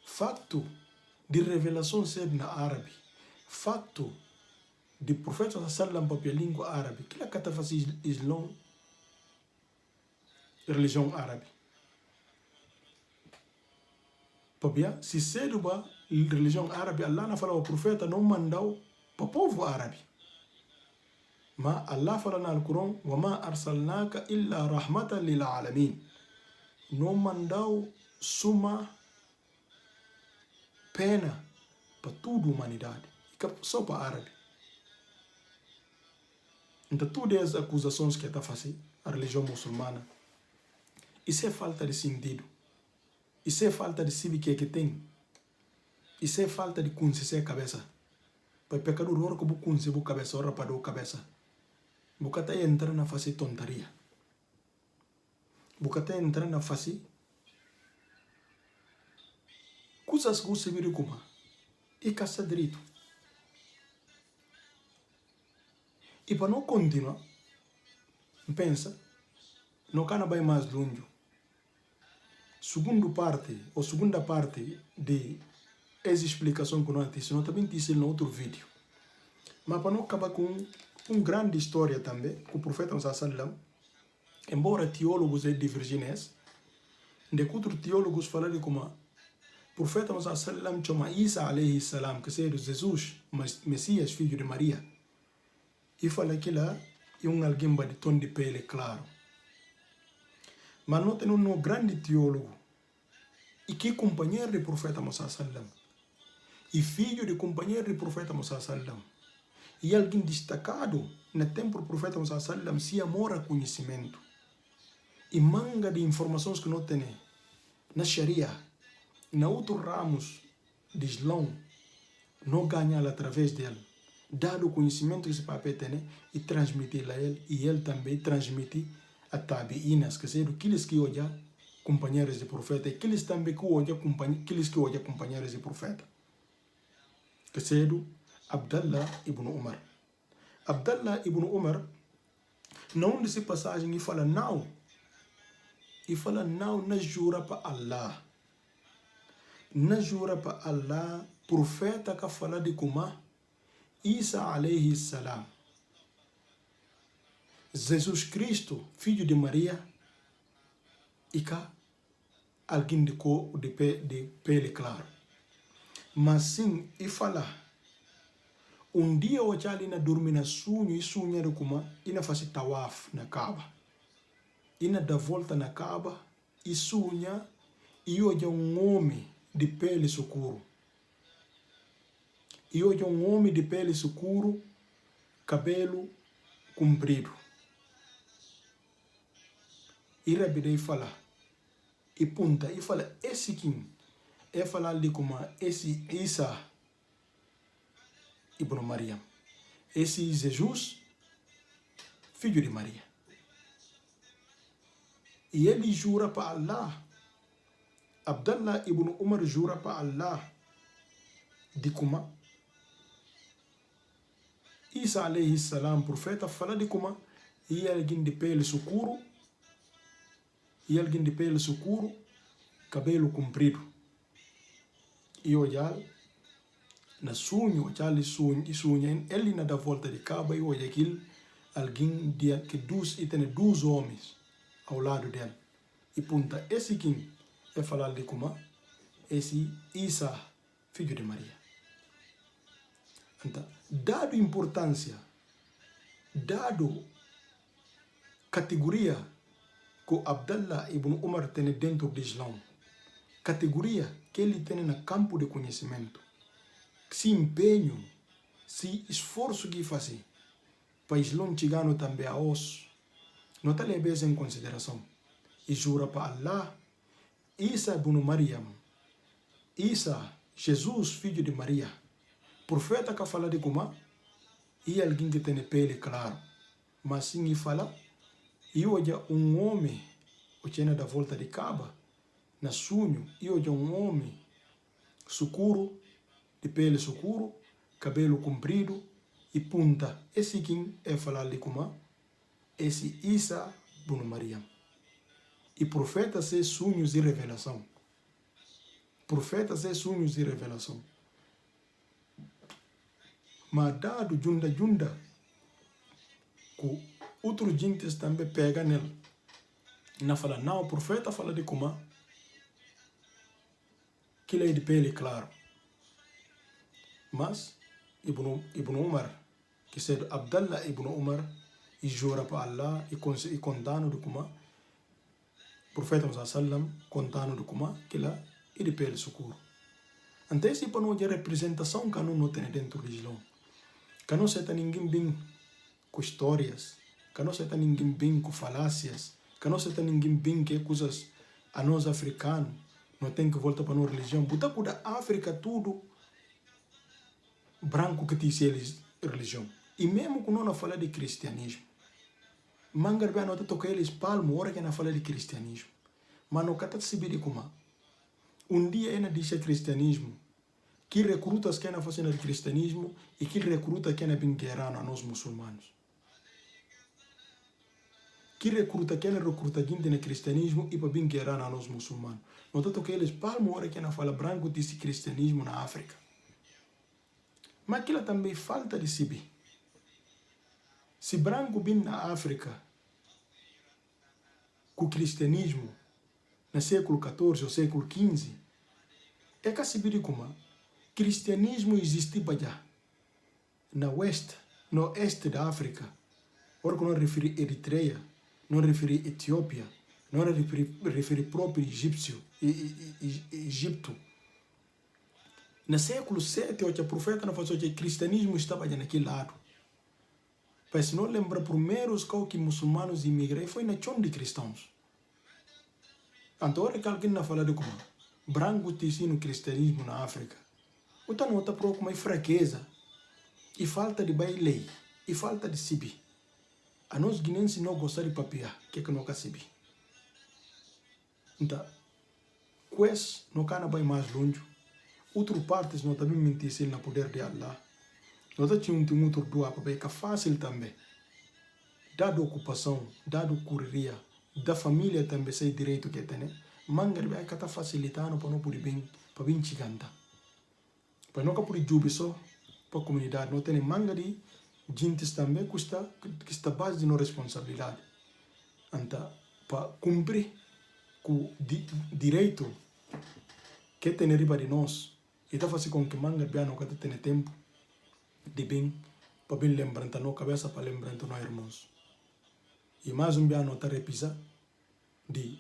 Facto de revelação ser na árabe. Facto de profeta sallam para a língua árabe. Que é que faz Islã religião árabe? Papia, se cedo ba religião árabe, Allah não fala o profeta não mandou para o povo árabe. Mas Allah fala no Alcorão, وَمَا أَرْسَلْنَاكَ إِلَّا رَحْمَةً لِلْعَالَمِينَ. Não mandou suma pena para toda a humanidade, só para a árabe. Então, todas as acusações que está fazendo a religião muçulmana, isso é falta de sentido, isso é falta de saber que tem, isso é falta de consciência cabeça. Para pecador, hora que você consciência a cabeça, hora para a cabeça, você está entrando na fase tontaria, você está entrando na fase coisas que você vira como e caça direito. E para não continuar, pensa, não can vai mais longe. Segunda parte de essa explicação que nós temos, nós também disse no outro vídeo. Mas para não acabar com uma grande história também, que o profeta Muhammad sallam, embora teólogos divergentes, de outros teólogos falam de como o profeta Muhammad sallam chama Isa alayhi salam, que seja Jesus, Messias, filho de Maria. E fala que lá é alguém de tom de pele claro. Mas não tem um grande teólogo e que companheiro do profeta Muhammad sallam e filho de companheiro do profeta Muhammad sallam e alguém destacado no tempo do profeta Muhammad sallam se amora conhecimento e manga de informações que não tem na Sharia, na outros ramos de Islã, não ganha através dele. Dado o conhecimento que esse papel tem e transmitir a ele, e ele também transmite a tabiinas, que são aqueles que olham companheiros de profeta, e aqueles também que olham companheiros de profeta, que são Abdallah ibn Umar. Abdallah ibn Umar, não nessa passagem, ele fala não na jura para Allah. Na jura para Allah, profeta que fala de como Isa alayhi salam, Jesus Cristo, filho de Maria, Ica alguém de pele claro. Mas sim, e fala, dia o jali na dormir na sonho e sonha de kuma, ina faz tawaf na Kaaba. Ina dá volta na Kaaba e sonha e hoje homem de pele escuro. E hoje homem de pele escuro, cabelo comprido. E Rabi fala, e punta, e fala, esse quem? E fala ali como esse Isa ibn Maria. Esse Jesus, filho de Maria. E ele jura para Allah. Abdallah ibn Umar jura para Allah. De como Isa alayhi salam, profeta, fala de como e alguém de pele escuro, cabelo comprido. E olhar na sonho, ele na da volta de Kaaba e olha aquilo, alguém que tem 12 homens ao lado dele. E punta, esse quem é falar de como esse Isa, filho de Maria. Então, dado importância, dado categoria que Abdallah ibn Umar tem dentro do Islã, categoria que ele tem no campo de conhecimento, se empenho, se esforço que faz para o Islã chegar também a osso, não está levando em consideração. E jura para Allah, Isa ibn Maryam, Isa, Jesus, filho de Maria, profeta que fala de como e alguém que tem pele claro, mas sim fala e hoje homem o tinha da volta de Kaaba na sonho e hoje homem escuro, de pele escuro, cabelo comprido e punta. Esse quem é falar de como esse Isa ibn Maryam. E profeta sem sonhos e revelação. Profeta sem sonhos e revelação. Mas dado junda, que outros gentes também pegam nele. Na fala, não, o profeta fala de como que ele é de pele claro. Mas, Ibn Umar, que é Abdallah ibn Umar, e jura para Allah e contando de como o profeta Muhammad sallam contando de como que ele é de pele escuro. Então, esse para nós é representação que não tem dentro do Islã. Que não se ninguém bem com histórias, que não se ninguém bem com falácias, que não se ninguém bem com coisas a nós africanos, não tem que voltar para a nossa religião. Buta da África tudo branco que diz eles religião. E mesmo quando não fala de cristianismo, mangarbe não toca eles palmo hora que não fala de cristianismo. Mas não cata se de como dia ela diz cristianismo, que recrutas que não fazem o cristianismo e que recruta que não vem guerra a nós muçulmanos. Que recruta gente no cristianismo e para vir guerra a nós muçulmanos. Não toca eles palmo hora que não fala branco diz cristianismo na África. Mas aquilo também falta de saber. Se branco vem na África com o cristianismo no século XIV ou século XV, é que se vê como cristianismo existe já no oeste da África. Ora que não refere Eritreia, não refere Etiópia, não refere próprio Egito. No século VII, o profeta não falou que o cristianismo estava já naquele lado. Mas se não lembra, primeiros que muçulmanos imigraram foi na chão de cristãos. Então, hora que alguém não fala de como branco te ensina o cristianismo na África, o tá nota para como fraqueza e falta de lei e falta de sibi. A nós guinenses não gostamos de papel, que não quer sibi. Então, quais não cana bem mais longe. Outras partes não também mentir no poder de Allah. Não está tinha outro doa para ver que é fácil também. Dado ocupação, dado correria, da família também sei direito que tem, mangar vai que está facilitando para não poder bem, para bem cheganta. Para não poder jubi só para a comunidade, não tem manga de gente também que está base de não responsabilidade. Então, para cumprir com direito que tem riba de nós, e tá fazendo com que manga biano que tem tempo de bem, para bem lembrando na cabeça, para lembrando nós irmãos. E mais biano tá repisa de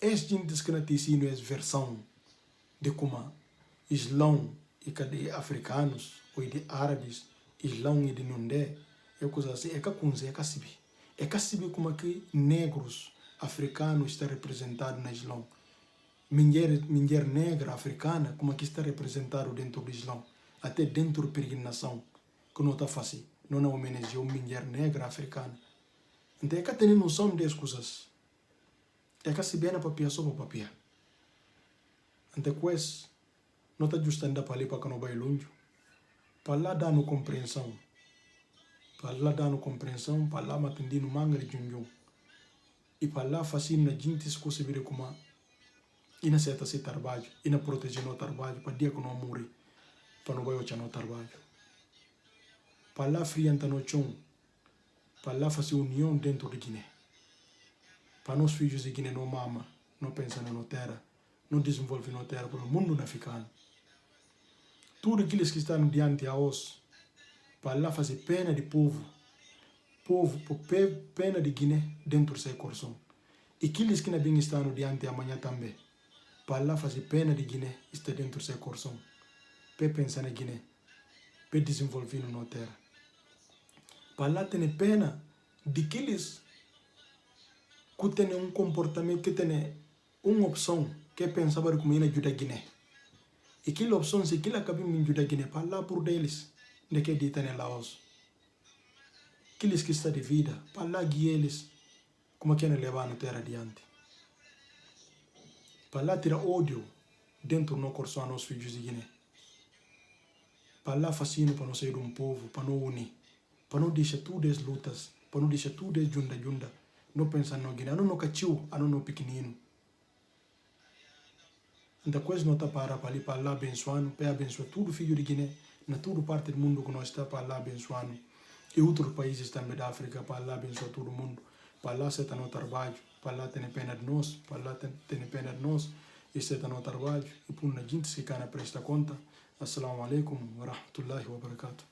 gente que não tem sido essa versão de como Islão e de africanos ou de árabes, Islão e de nundé, é coisa assim, é que sabe como que negros africanos está representado na Islão. Mulher negra africana, como que está representado dentro do Islão, até dentro da peregrinação, que não está fácil, não homenageia uma mulher negra africana. Então é que tem noção das coisas. É que se bem na papia só para papia. Então coisa não está justando para ali para que não vai longe. Para lá dar no compreensão. Para lá dar no compreensão, para lá matendino manga de junjung. E para lá fazer na gente se conseguir como ina seta se trabalho, ina proteger no trabalho, para dia que não morrer, para não vai no trabalho. Para lá frianta no chão, para lá fazer união dentro de Guiné. Para nós filhos de Guiné não mama, não pensam na terra, não desenvolvem na terra, para o mundo não africano. Tudo aqueles que estão diante a nós, para lá fazer pena de povo, pena de Guiné dentro do seu coração. E aqueles que não estão diante amanhã também, para lá fazer pena de Guiné está dentro do seu coração. Para pensar na Guiné, para desenvolver na terra. Para lá tem pena de aqueles que têm comportamento, que têm uma opção, que pensava como ir ajudar a Guiné. E aquela opção, se aquilo acaba em ajudar a Guiné, para lá por deles, de que dita em Laos. Aqueles que estão de vida, para lá guiar eles, como que levar a terra adiante. Para lá tirar ódio dentro do coração dos filhos de Guiné. Para lá fascino para não sair de povo, para não unir, para não deixar tudo as lutas, para não deixar tudo as junda. Não pensar no Guiné, não cachiu, não pequenino. Então coisa não está para ali, para lá abençoando, para abençoar tudo filho de Guiné, na toda parte do mundo que nós está para lá abençoando. E outros países também da África, para lá abençoar todo mundo. Para lá você está no trabalho, para lá tem pena de nós, para lá tem pena de nós, e você está no trabalho, e por na gente se cana presta conta. Assalamu alaikum wa rahmatullahi wa barakatuh.